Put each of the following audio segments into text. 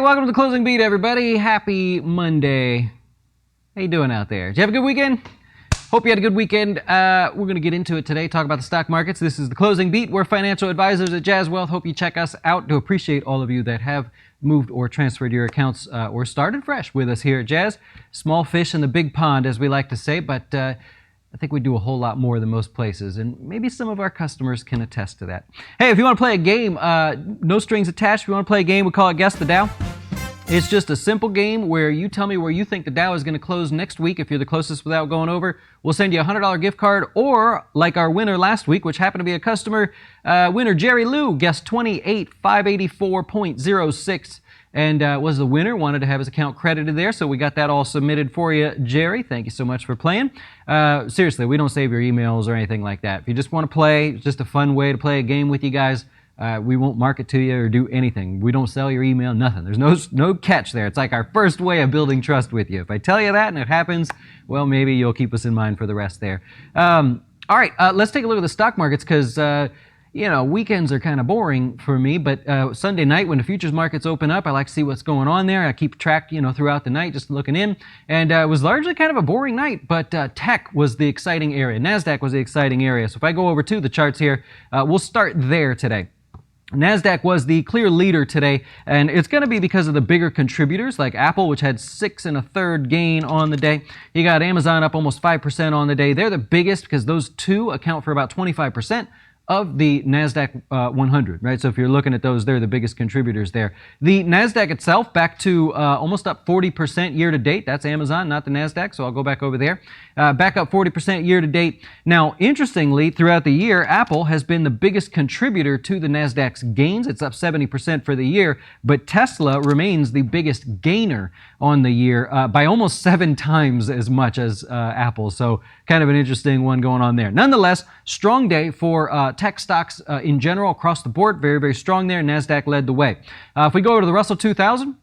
welcome to the Closing Beat, everybody. Happy Monday. How you doing out there? Did you have a good weekend? Hope you had a good weekend. We're going to get into it today, talk about the stock markets. This is the Closing Beat. We're financial advisors at Jazz Wealth. Hope you check us out. To appreciate all of you that have moved or transferred your accounts or started fresh with us here at Jazz. Small fish in the big pond, as we like to say, but I think we do a whole lot more than most places, and maybe some of our customers can attest to that. Hey, if you want to play a game, no strings attached. If you want to play a game, we call it Guess the Dow. It's just a simple game where you tell me where you think the Dow is going to close next week. If you're the closest without going over, we'll send you a $100 gift card, or like our winner last week, which happened to be a customer, winner Jerry Lou, guessed 28,584.06. And was the winner, wanted to have his account credited there, so we got that all submitted for you, Jerry. Thank you so much for playing. Seriously, we don't save your emails or anything like that. If you just want to play, it's just a fun way to play a game with you guys. We won't market to you or do anything. We don't sell your email, nothing. There's no catch there. It's like our first way of building trust with you. If I tell you that and it happens, well, maybe you'll keep us in mind for the rest there. All right, let's take a look at the stock markets because weekends are kind of boring for me, but Sunday night when the futures markets open up, I like to see what's going on there. I keep track, throughout the night, just looking in. And it was largely kind of a boring night, but tech was the exciting area. NASDAQ was the exciting area. So if I go over to the charts here, we'll start there today. NASDAQ was the clear leader today, and it's going to be because of the bigger contributors like Apple, which had 6 1/3 gain on the day. You got Amazon up almost 5% on the day. They're the biggest because those two account for about 25% of the NASDAQ 100, right? So if you're looking at those, they're the biggest contributors there. The NASDAQ itself back to almost up 40% year to date. That's Amazon, not the NASDAQ, so I'll go back over there. Back up 40% year to date. Now, interestingly, throughout the year, Apple has been the biggest contributor to the NASDAQ's gains. It's up 70% for the year, but Tesla remains the biggest gainer on the year by almost 7 times as much as Apple. So kind of an interesting one going on there. Nonetheless, strong day for tech stocks in general across the board. Very, very strong there. NASDAQ led the way. If we go over to the Russell 2000,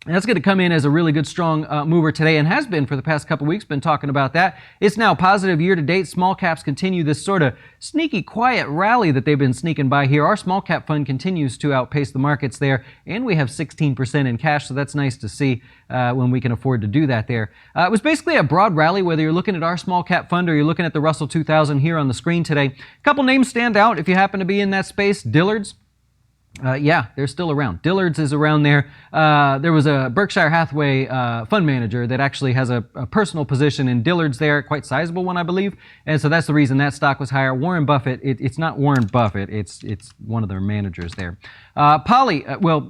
that's going to come in as a really good strong mover today and has been for the past couple weeks. Been talking about that. It's now positive year to date. Small caps continue this sort of sneaky, quiet rally that they've been sneaking by here. Our small cap fund continues to outpace the markets there, and we have 16% in cash, so that's nice to see when we can afford to do that there. It was basically a broad rally, whether you're looking at our small cap fund or you're looking at the Russell 2000 here on the screen today. A couple names stand out if you happen to be in that space. Dillard's. Yeah, they're still around. Dillard's is around there. There was a Berkshire Hathaway fund manager that actually has a personal position in Dillard's there, quite sizable one, I believe. And so that's the reason that stock was higher. Warren Buffett, it's not Warren Buffett, it's one of their managers there. Poly,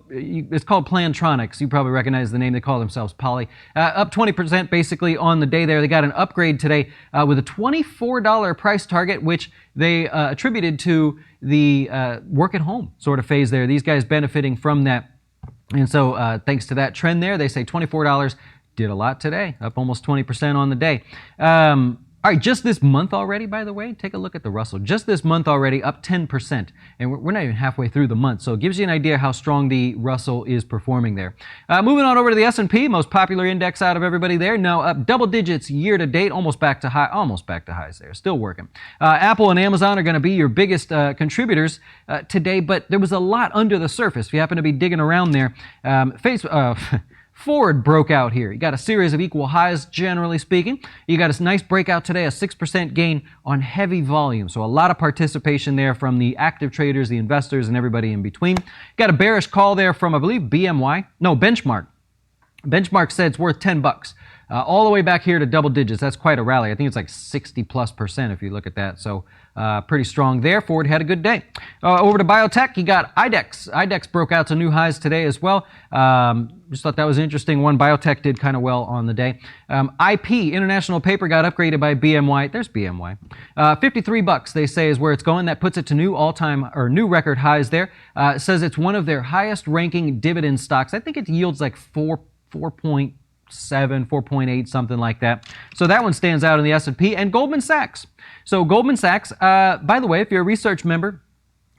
it's called Plantronics. You probably recognize the name. They call themselves Poly. Up 20% basically on the day there. They got an upgrade today with a $24 price target, which they attributed to the work at home sort of phase there. These guys benefiting from that. And so thanks to that trend there, they say $24 did a lot today, up almost 20% on the day. All right, just this month already, by the way, take a look at the Russell. Just this month already, up 10%. And we're not even halfway through the month, so it gives you an idea how strong the Russell is performing there. Moving on over to the S&P, most popular index out of everybody there, now up double digits year to date, almost back to highs there, still working. Apple and Amazon are going to be your biggest contributors today, but there was a lot under the surface. If you happen to be digging around there, Ford broke out here. You got a series of equal highs, generally speaking. You got a nice breakout today, a 6% gain on heavy volume. So a lot of participation there from the active traders, the investors, and everybody in between. Got a bearish call there from, I believe, Benchmark. Benchmark said it's worth $10. All the way back here to double digits. That's quite a rally. I think it's like 60+% if you look at that. So pretty strong there. Ford had a good day. Over to biotech, you got IDEX. IDEX broke out to new highs today as well. Just thought that was interesting. One, biotech did kind of well on the day. IP, International Paper, got upgraded by BMY. There's BMY. $53 they say is where it's going. That puts it to new all-time or new record highs there. It says it's one of their highest ranking dividend stocks. I think it yields like 4.7, 4.8, something like that. So that one stands out in the S&P. And Goldman Sachs. So Goldman Sachs, by the way, if you're a research member,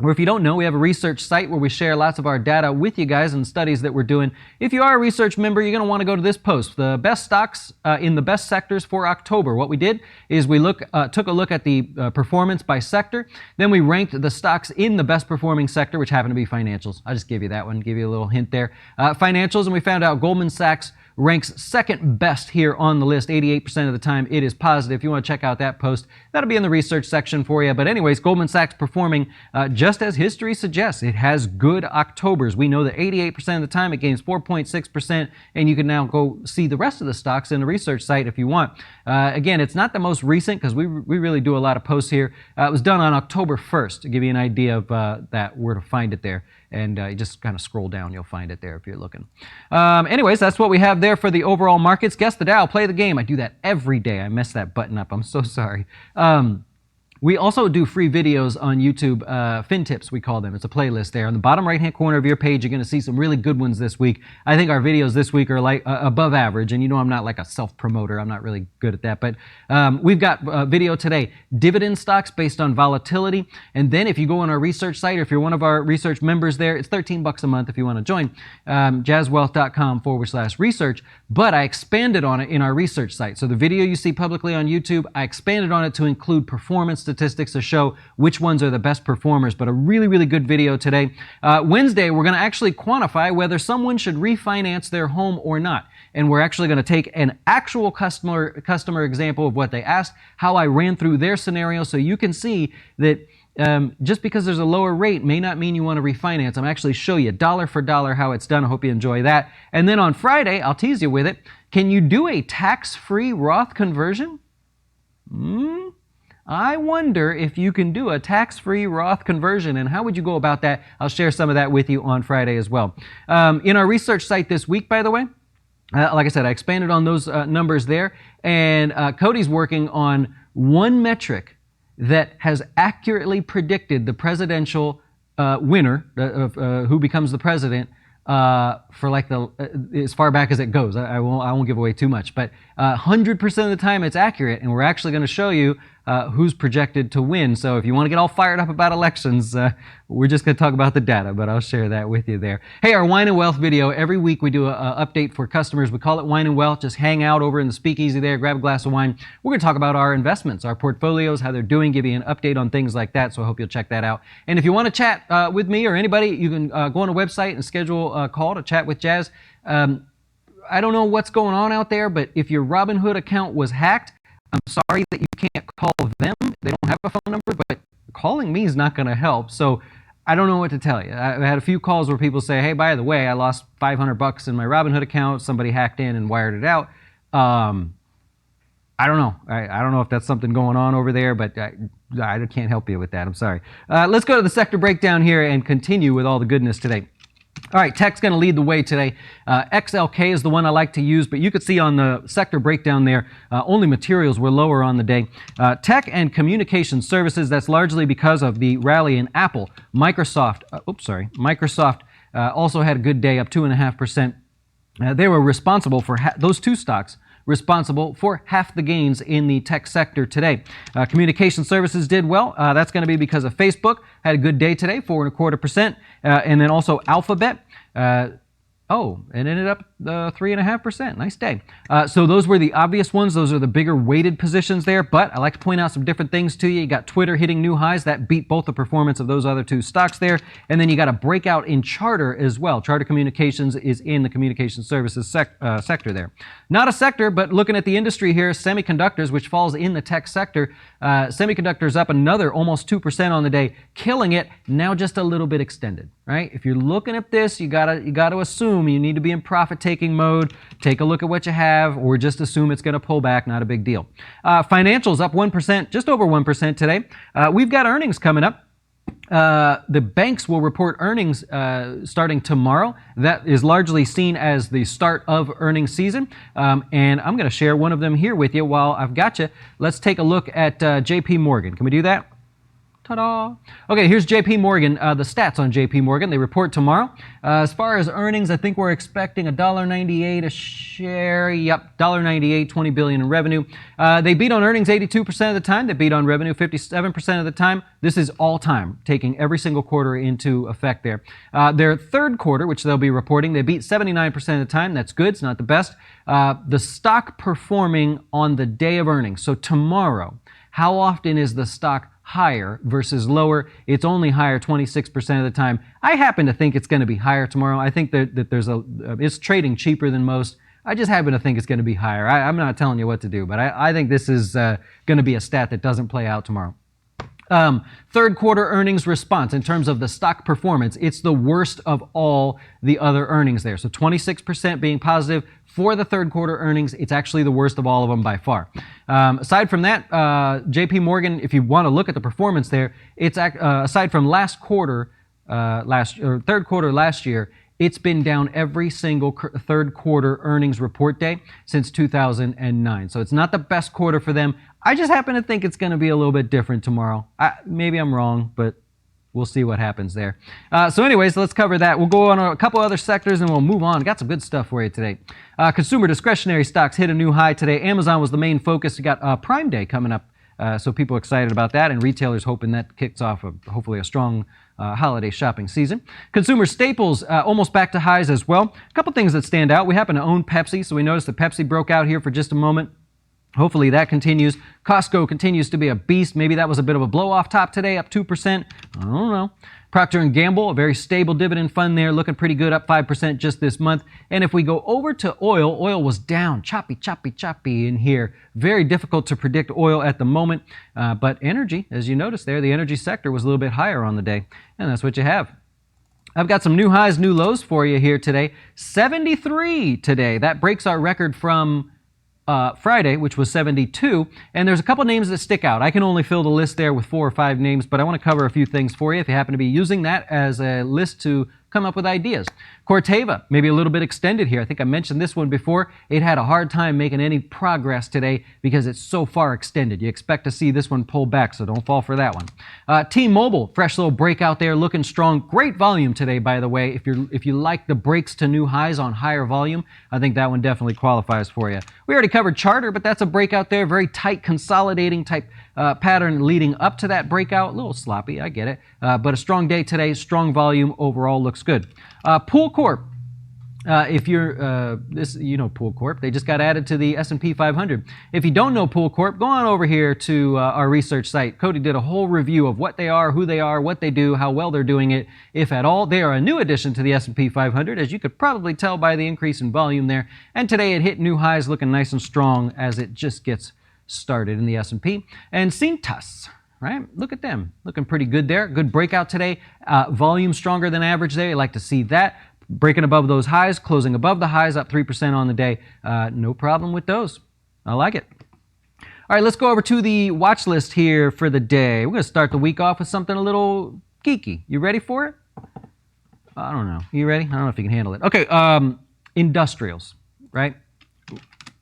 Or if you don't know, we have a research site where we share lots of our data with you guys and studies that we're doing. If you are a research member, you're going to want to go to this post, the best stocks in the best sectors for October. What we did is we took a look at the performance by sector. Then we ranked the stocks in the best performing sector, which happened to be financials. I'll just give you that one, give you a little hint there. Financials, and we found out Goldman Sachs ranks second best here on the list. 88% of the time it is positive. If you want to check out that post, that'll be in the research section for you. But anyways, Goldman Sachs performing just as history suggests. It has good Octobers. We know that 88% of the time it gains 4.6%, and you can now go see the rest of the stocks in the research site if you want. Again, it's not the most recent because we really do a lot of posts here. It was done on October 1st to give you an idea of where to find it there. And you just kind of scroll down, you'll find it there if you're looking. Anyways, that's what we have there for the overall markets. Guess the Dow, play the game. I do that every day. I mess that button up. I'm so sorry. We also do free videos on YouTube, FinTips we call them. It's a playlist there. On the bottom right-hand corner of your page, you're going to see some really good ones this week. I think our videos this week are like above average, and you know I'm not like a self-promoter. I'm not really good at that. But we've got a video today, dividend stocks based on volatility. And then if you go on our research site, or if you're one of our research members there, it's $13 a month if you want to join, jazzwealth.com/research. But I expanded on it in our research site. So the video you see publicly on YouTube, I expanded on it to include performance statistics to show which ones are the best performers. But a really, really good video today. Wednesday, we're going to actually quantify whether someone should refinance their home or not. And we're actually going to take an actual customer example of what they asked, how I ran through their scenario, so you can see that just because there's a lower rate may not mean you want to refinance. I'm actually show you dollar for dollar how it's done. I hope you enjoy that. And then on Friday, I'll tease you with it. Can you do a tax-free Roth conversion? I wonder if you can do a tax-free Roth conversion, and how would you go about that? I'll share some of that with you on Friday as well. In our research site this week, by the way, like I said, I expanded on those numbers there, and Cody's working on one metric that has accurately predicted the presidential winner, who becomes the president, for like as far back as it goes. I won't give away too much, but 100% of the time it's accurate, and we're actually going to show you who's projected to win. So if you want to get all fired up about elections, we're just going to talk about the data, but I'll share that with you there. Hey, our Wine and Wealth video, every week we do an update for customers. We call it Wine and Wealth. Just hang out over in the speakeasy there, grab a glass of wine. We're going to talk about our investments, our portfolios, how they're doing, give you an update on things like that, so I hope you'll check that out. And if you want to chat with me or anybody, you can go on a website and schedule a call to chat with Jazz. I don't know what's going on out there, but if your Robinhood account was hacked, I'm sorry that you can't call them. They don't have a phone number, but calling me is not going to help. So I don't know what to tell you. I had a few calls where people say, hey, by the way, I lost $500 in my Robinhood account. Somebody hacked in and wired it out. I don't know. I don't know if that's something going on over there, but I can't help you with that. I'm sorry. Let's go to the sector breakdown here and continue with all the goodness today. All right, tech's going to lead the way today. XLK is the one I like to use, but you could see on the sector breakdown there, only materials were lower on the day. Tech and communication services, that's largely because of the rally in Apple. Microsoft also had a good day, up 2.5%. They were responsible for those two stocks, responsible for half the gains in the tech sector today. Communication services did well. That's going to be because of Facebook. Had a good day today, 4.25%. And then also Alphabet. It ended up 3.5%. Nice day. So those were the obvious ones. Those are the bigger weighted positions there. But I like to point out some different things to you. You got Twitter hitting new highs. That beat both the performance of those other two stocks there. And then you got a breakout in Charter as well. Charter Communications is in the communication services sector there. Not a sector, but looking at the industry here, semiconductors, which falls in the tech sector. Semiconductors up another almost 2% on the day, killing it. Now just a little bit extended, right? If you're looking at this, you gotta assume you need to be in profit-taking mode. Take a look at what you have, or just assume it's going to pull back. Not a big deal. Financials up 1%, just over 1% today. We've got earnings coming up. The banks will report earnings starting tomorrow. That is largely seen as the start of earnings season. And I'm going to share one of them here with you while I've got you. Let's take a look at JP Morgan. Can we do that? Ta-da! Okay, here's JP Morgan. The stats on JP Morgan. They report tomorrow. As far as earnings, I think we're expecting $1.98 a share. Yep, $1.98, $20 billion in revenue. They beat on earnings 82% of the time. They beat on revenue 57% of the time. This is all time, taking every single quarter into effect there. Their third quarter, which they'll be reporting, they beat 79% of the time. That's good. It's not the best. The stock performing on the day of earnings. So tomorrow, how often is the stock higher versus lower? It's only higher 26% of the time. I happen to think it's going to be higher tomorrow. I think that it's trading cheaper than most. I just happen to think it's going to be higher. I'm not telling you what to do, but I think this is going to be a stat that doesn't play out tomorrow. Third quarter earnings response in terms of the stock performance, it's the worst of all the other earnings there. So 26% being positive for the third quarter earnings, it's actually the worst of all of them by far. Aside from that, JP Morgan, if you want to look at the performance there, it's aside from third quarter last year, it's been down every single third quarter earnings report day since 2009. So it's not the best quarter for them. I just happen to think it's going to be a little bit different tomorrow. Maybe I'm wrong, but we'll see what happens there. So anyways, let's cover that. We'll go on a couple other sectors and we'll move on. Got some good stuff for you today. Consumer discretionary stocks hit a new high today. Amazon was the main focus. You got Prime Day coming up. So people excited about that, and retailers hoping that kicks off hopefully a strong holiday shopping season. Consumer staples almost back to highs as well. A couple things that stand out. We happen to own Pepsi, so we noticed that Pepsi broke out here for just a moment. Hopefully that continues. Costco continues to be a beast. Maybe that was a bit of a blow off top today, up 2%. I don't know. Procter & Gamble, a very stable dividend fund there, looking pretty good, up 5% just this month. And if we go over to oil, oil was down, choppy in here. Very difficult to predict oil at the moment. But energy, as you notice there, the energy sector was a little bit higher on the day. And that's what you have. I've got some new highs, new lows for you here today. 73 today. That breaks our record from Friday, which was 72, and there's a couple names that stick out. I can only fill the list there with 4 or 5 names, but I want to cover a few things for you if you happen to be using that as a list to come up with ideas. Corteva, maybe a little bit extended here. I think I mentioned this one before. It had a hard time making any progress today because it's so far extended. You expect to see this one pull back, so don't fall for that one. T-Mobile, fresh little breakout there, looking strong. Great volume today, by the way. If you like the breaks to new highs on higher volume, I think that one definitely qualifies for you. We already covered Charter, but that's a breakout there. Very tight, consolidating type pattern leading up to that breakout. A little sloppy, I get it. But a strong day today, strong volume overall, looks good. Pool Corp. If you're you know Pool Corp. They just got added to the S&P 500. If you don't know Pool Corp, go on over here to our research site. Cody did a whole review of what they are, who they are, what they do, how well they're doing it, if at all. They are a new addition to the S&P 500, as you could probably tell by the increase in volume there. And today it hit new highs, looking nice and strong as it just gets started in the S&P. And Cintas, right? Look at them, looking pretty good there. Good breakout today. Volume stronger than average there. You like to see that. Breaking above those highs, closing above the highs, up 3% on the day. No problem with those. I like it. All right, let's go over to the watch list here for the day. We're going to start the week off with something a little geeky. You ready for it? I don't know. You ready? I don't know if you can handle it. Okay, industrials, right?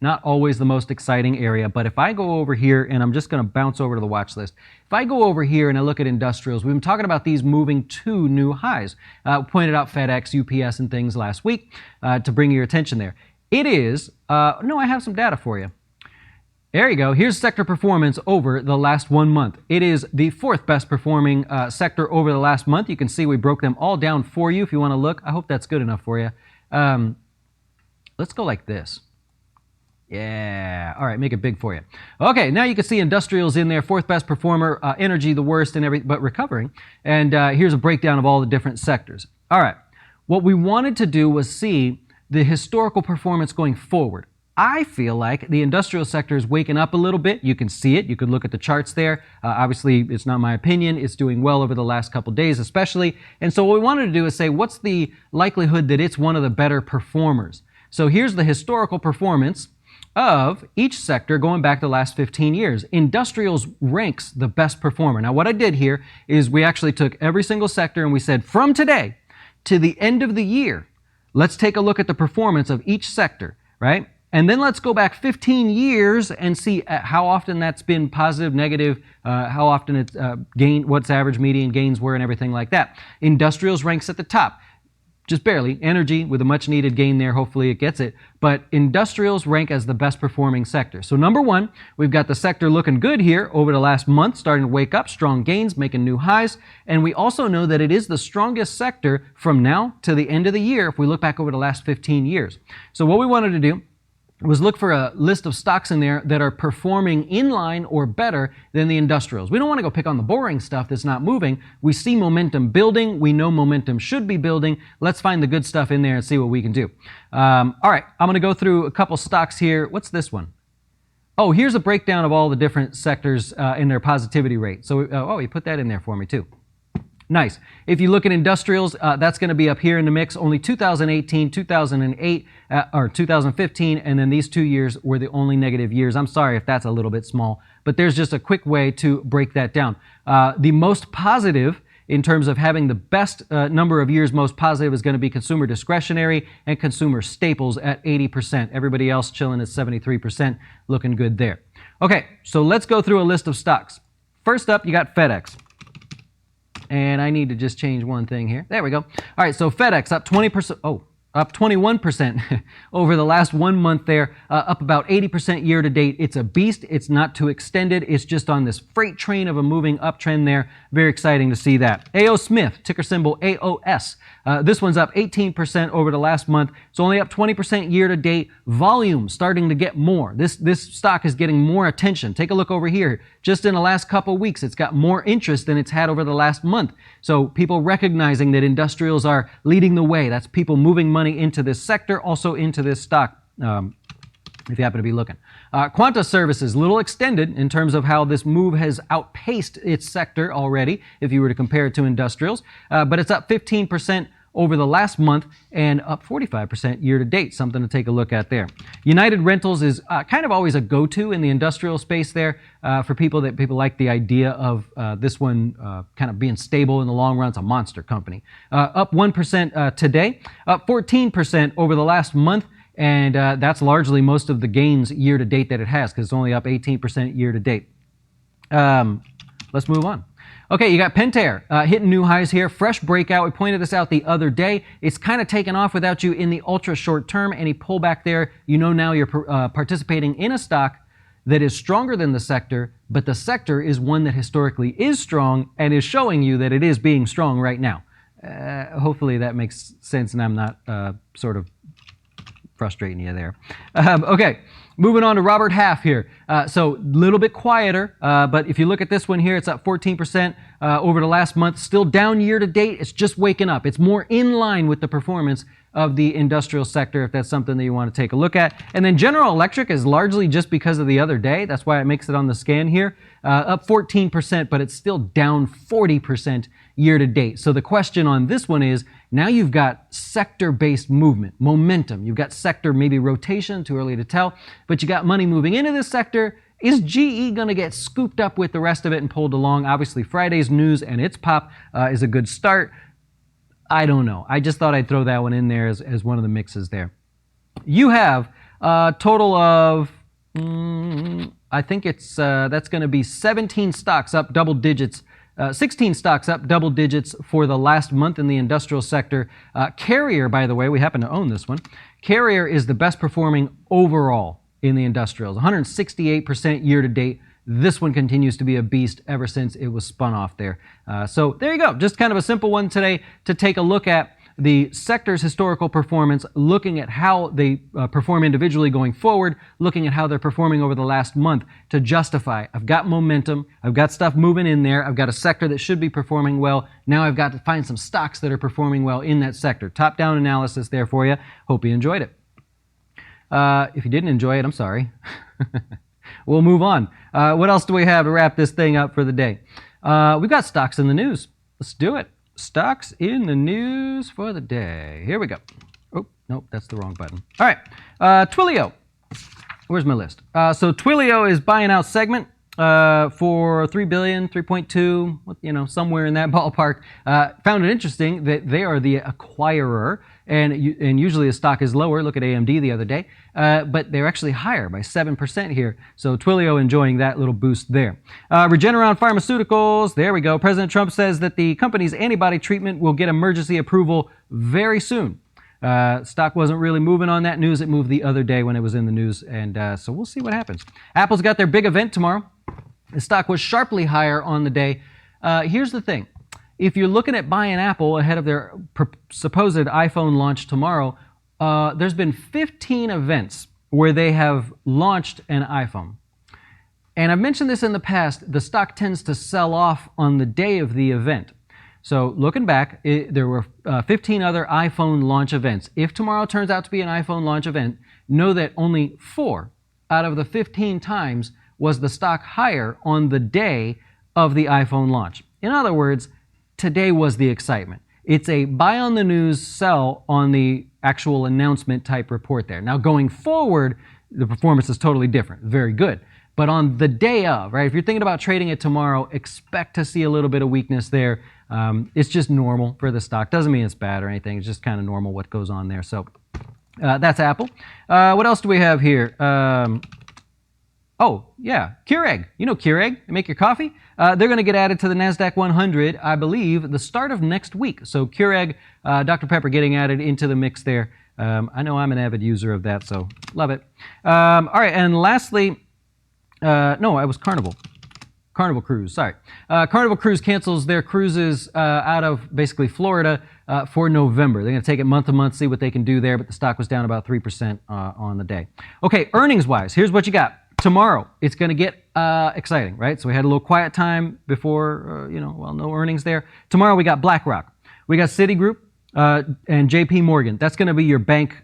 Not always the most exciting area, but if I go over here, and I'm just going to bounce over to the watch list. If I go over here and I look at industrials, we've been talking about these moving to new highs. Pointed out FedEx, UPS, and things last week to bring your attention there. It is, no, I have some data for you. There you go. Here's sector performance over the last 1 month. It is the 4th best performing sector over the last month. You can see we broke them all down for you if you want to look. I hope that's good enough for you. Let's go like this. Yeah. All right, make it big for you. Okay, now you can see industrials in there, 4th best performer, energy the worst, and but recovering. And here's a breakdown of all the different sectors. All right, what we wanted to do was see the historical performance going forward. I feel like the industrial sector is waking up a little bit. You can see it. You could look at the charts there. Obviously, it's not my opinion. It's doing well over the last couple days, especially. And so what we wanted to do is say, what's the likelihood that it's one of the better performers? So here's the historical performance of each sector going back the last 15 years. Industrials ranks the best performer. Now, what I did here is we actually took every single sector and we said, from today to the end of the year, let's take a look at the performance of each sector, right? And then let's go back 15 years and see how often that's been positive, negative, how often it's gained, what's average, median gains were, and everything like that. Industrials ranks at the top. Just barely. Energy with a much needed gain there. Hopefully it gets it. But industrials rank as the best performing sector. So number one, we've got the sector looking good here over the last month, starting to wake up, strong gains, making new highs. And we also know that it is the strongest sector from now to the end of the year if we look back over the last 15 years. So what we wanted to do was look for a list of stocks in there that are performing in line or better than the industrials. We don't want to go pick on the boring stuff that's not moving. We see momentum building. We know momentum should be building. Let's find the good stuff in there and see what we can do. All right, I'm going to go through a couple stocks here. What's this one? Oh, here's a breakdown of all the different sectors in their positivity rate. So, oh, you put that in there for me too. Nice. If you look at industrials, that's going to be up here in the mix. Only 2018, 2008, or 2015, and then these 2 years were the only negative years. I'm sorry if that's a little bit small, but there's just a quick way to break that down. The most positive in terms of having the best number of years most positive is going to be consumer discretionary and consumer staples at 80%. Everybody else chilling at 73%, looking good there. Okay, so let's go through a list of stocks. First up, you got FedEx. And I need to just change one thing here. There we go. All right, so FedEx up 20%. Oh, up 21% over the last 1 month there, up about 80% year to date. It's a beast. It's not too extended. It's just on this freight train of a moving uptrend there. Very exciting to see that. A.O. Smith, ticker symbol AOS. This one's up 18% over the last month. It's only up 20% year to date. Volume starting to get more. This stock is getting more attention. Take a look over here. Just in the last couple of weeks, it's got more interest than it's had over the last month. So people recognizing that industrials are leading the way. That's people moving money into this sector, also into this stock. If you happen to be looking. Quanta Services, a little extended in terms of how this move has outpaced its sector already, if you were to compare it to industrials, but it's up 15% over the last month and up 45% year to date, something to take a look at there. United Rentals is kind of always a go-to in the industrial space there for people like the idea of this one kind of being stable in the long run. It's a monster company. Up 1% today, up 14% over the last month, and that's largely most of the gains year to date that it has because it's only up 18% year to date. Let's move on. Okay, you got Pentair hitting new highs here. Fresh breakout. We pointed this out the other day. It's kind of taken off without you in the ultra short term. Any pullback there, you know now you're participating in a stock that is stronger than the sector, but the sector is one that historically is strong and is showing you that it is being strong right now. Hopefully that makes sense and I'm not sort of frustrating you there. Okay, moving on to Robert Half here. So a little bit quieter, but if you look at this one here, it's up 14% over the last month. Still down year to date. It's just waking up. It's more in line with the performance of the industrial sector, if that's something that you want to take a look at. And then General Electric is largely just because of the other day. That's why it makes it on the scan here. Up 14%, but it's still down 40% year to date. So the question on this one is, now you've got sector-based movement, momentum. You've got sector, maybe rotation, too early to tell, but you got money moving into this sector. Is GE going to get scooped up with the rest of it and pulled along? Obviously, Friday's news and its pop is a good start. I don't know. I just thought I'd throw that one in there as one of the mixes there. You have a total of, I think it's that's going to be 17 stocks up double digits. 16 stocks up double digits for the last month in the industrial sector. Carrier, by the way, we happen to own this one. Carrier is the best performing overall in the industrials, 168% year to date. This one continues to be a beast ever since it was spun off there. So there you go. Just kind of a simple one today to take a look at the sector's historical performance, looking at how they perform individually going forward, looking at how they're performing over the last month to justify, I've got momentum, I've got stuff moving in there, I've got a sector that should be performing well, now I've got to find some stocks that are performing well in that sector. Top-down analysis there for you. Hope you enjoyed it. If you didn't enjoy it, I'm sorry. We'll move on. What else do we have to wrap this thing up for the day? We've got stocks in the news. Let's do it. Stocks in the news for the day. Here we go. Oh, nope, that's the wrong button. All right, Twilio. Where's my list? So Twilio is buying out Segment for $3 billion, 3.2, you know, somewhere in that ballpark. Found it interesting that they are the acquirer, and usually the stock is lower. Look at AMD the other day. but they're actually higher by 7% here. So Twilio enjoying that little boost there. Regeneron Pharmaceuticals, there we go. President Trump says that the company's antibody treatment will get emergency approval very soon. Stock wasn't really moving on that news. It moved the other day when it was in the news, and so we'll see what happens. Apple's got their big event tomorrow. The stock was sharply higher on the day. Here's the thing. If you're looking at buying Apple ahead of their supposed iPhone launch tomorrow, there's been 15 events where they have launched an iPhone. And I've mentioned this in the past, the stock tends to sell off on the day of the event. So looking back, there were 15 other iPhone launch events. If tomorrow turns out to be an iPhone launch event, know that only 4 out of the 15 times was the stock higher on the day of the iPhone launch. In other words, today was the excitement. It's a buy on the news, sell on the actual announcement type report there. Now going forward, the performance is totally different. Very good. But on the day of, right, if you're thinking about trading it tomorrow, expect to see a little bit of weakness there. It's just normal for the stock. Doesn't mean it's bad or anything. It's just kind of normal what goes on there. So that's Apple. What else do we have here? Oh, yeah, Keurig. You know Keurig, they make your coffee. They're going to get added to the NASDAQ 100, I believe, the start of next week. So Keurig, Dr. Pepper getting added into the mix there. I know I'm an avid user of that, so love it. All right, and lastly, no, it was Carnival. Carnival Cruise, sorry. Carnival Cruise cancels their cruises out of basically Florida for November. They're going to take it month to month, see what they can do there, but the stock was down about 3% on the day. Okay, earnings-wise, here's what you got. Tomorrow, it's going to get exciting, right? So we had a little quiet time before, no earnings there. Tomorrow, we got BlackRock. We got Citigroup and JP Morgan. That's going to be your bank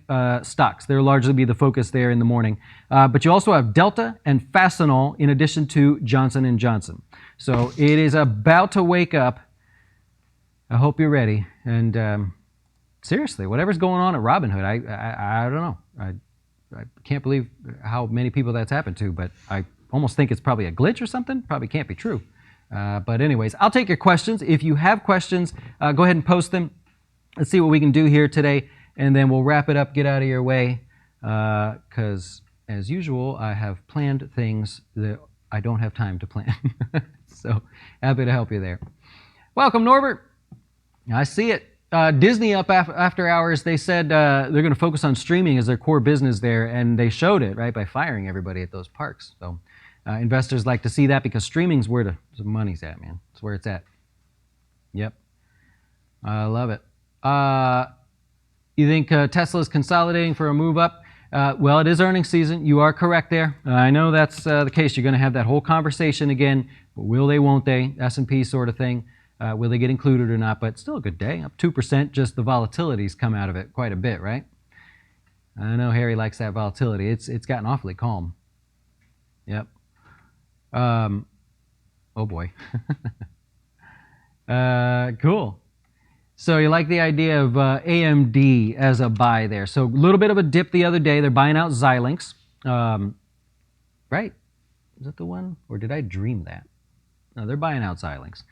stocks. They'll largely be the focus there in the morning. But you also have Delta and Fastenal in addition to Johnson & Johnson. So it is about to wake up. I hope you're ready. And seriously, whatever's going on at Robinhood, I don't know. I can't believe how many people that's happened to, but I almost think it's probably a glitch or something. Probably can't be true. But anyways, I'll take your questions. If you have questions, go ahead and post them. Let's see what we can do here today, and then we'll wrap it up, get out of your way, because as usual, I have planned things that I don't have time to plan. So happy to help you there. Welcome, Norbert. I see it. Disney up after hours, they said they're going to focus on streaming as their core business there, and they showed it, right, by firing everybody at those parks. So investors like to see that because streaming's where the money's at, man. It's where it's at. Yep. I love it. You think Tesla's consolidating for a move up? Well, it is earnings season. You are correct there. I know that's the case. You're going to have that whole conversation again. But will they, won't they? S&P sort of thing. Will they get included or not? But still a good day, up 2%. Just the volatility's come out of it quite a bit, right? I know Harry likes that volatility. It's gotten awfully calm. Yep. Oh boy. Cool. So you like the idea of AMD as a buy there. So a little bit of a dip the other day. They're buying out Xilinx. Right? Is that the one? Or did I dream that? No, they're buying out Xilinx.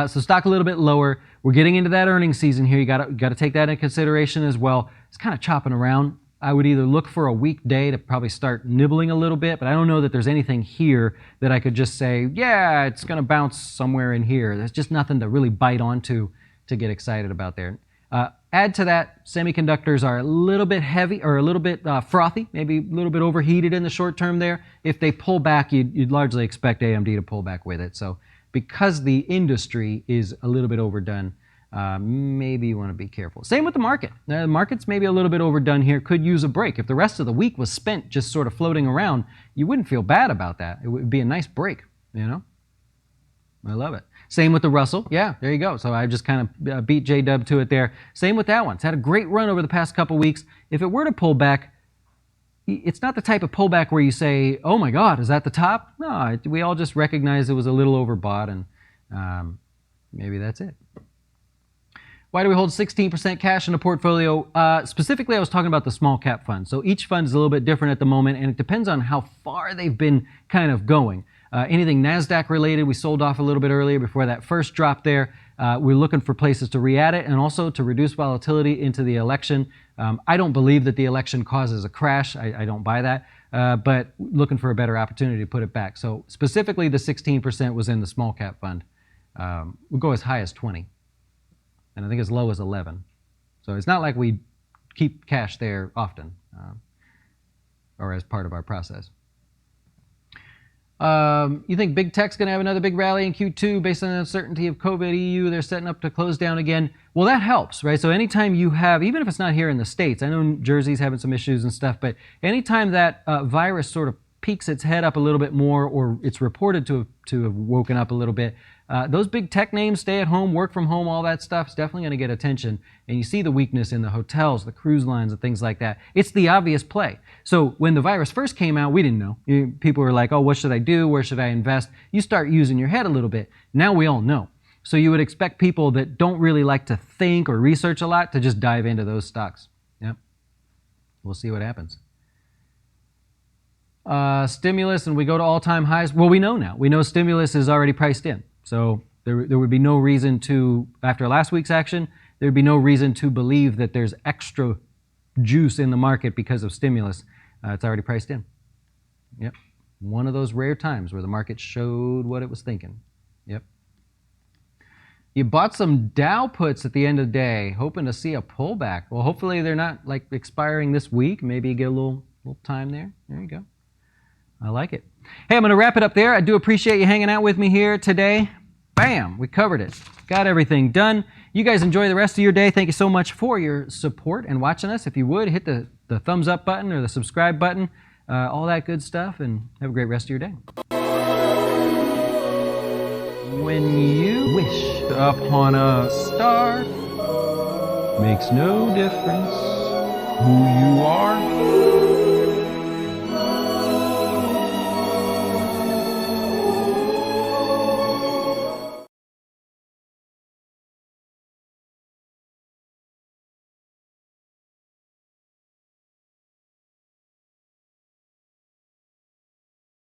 So stock a little bit lower. We're getting into that earnings season here. You got to take that into consideration as well. It's kind of chopping around. I would either look for a weak day to probably start nibbling a little bit, but I don't know that there's anything here that I could just say, yeah, it's going to bounce somewhere in here. There's just nothing to really bite onto to get excited about there. Add to that, semiconductors are a little bit heavy or a little bit frothy, maybe a little bit overheated in the short term there. If they pull back, you'd largely expect AMD to pull back with it. So because the industry is a little bit overdone, maybe you want to be careful. Same with the market. The market's maybe a little bit overdone here, could use a break. If the rest of the week was spent just sort of floating around, you wouldn't feel bad about that. It would be a nice break, you know? I love it. Same with the Russell. Yeah, there you go. So I just kind of beat J-Dub to it there. Same with that one. It's had a great run over the past couple weeks. If it were to pull back, it's not the type of pullback where you say, oh my God, is that the top? No, we all just recognize it was a little overbought, and maybe that's it. Why do we hold 16% cash in a portfolio? Specifically, I was talking about the small cap fund. So each fund is a little bit different at the moment, and it depends on how far they've been kind of going. Anything NASDAQ related, we sold off a little bit earlier before that first drop there. We're looking for places to re-add it and also to reduce volatility into the election. I don't believe that the election causes a crash. I don't buy that. But looking for a better opportunity to put it back. So specifically, the 16% was in the small cap fund. We'll go as high as 20, and I think as low as 11. So it's not like we keep cash there often, or as part of our process. You think big tech's going to have another big rally in Q2 based on the uncertainty of COVID, EU? They're setting up to close down again. Well, that helps, right? So anytime you have, even if it's not here in the States, I know New Jersey's having some issues and stuff, but anytime that virus sort of peeks its head up a little bit more, or it's reported to have woken up a little bit, those big tech names, stay at home, work from home, all that stuff is definitely going to get attention. And you see the weakness in the hotels, the cruise lines, and things like that. It's the obvious play. So when the virus first came out, we didn't know. People were like, oh, what should I do? Where should I invest? You start using your head a little bit. Now we all know. So you would expect people that don't really like to think or research a lot to just dive into those stocks. Yep. We'll see what happens. Stimulus, and we go to all-time highs. Well, we know now. We know stimulus is already priced in. So there would be no reason to, after last week's action, there would be no reason to believe that there's extra juice in the market because of stimulus. It's already priced in. Yep. One of those rare times where the market showed what it was thinking. Yep. You bought some Dow puts at the end of the day, hoping to see a pullback. Well, hopefully they're not like expiring this week. Maybe you get a little time there. There you go. I like it. Hey, I'm going to wrap it up there. I do appreciate you hanging out with me here today. Bam, we covered it. Got everything done. You guys enjoy the rest of your day. Thank you so much for your support and watching us. If you would, hit the thumbs up button or the subscribe button, all that good stuff, and have a great rest of your day. When you wish upon a star, makes no difference who you are.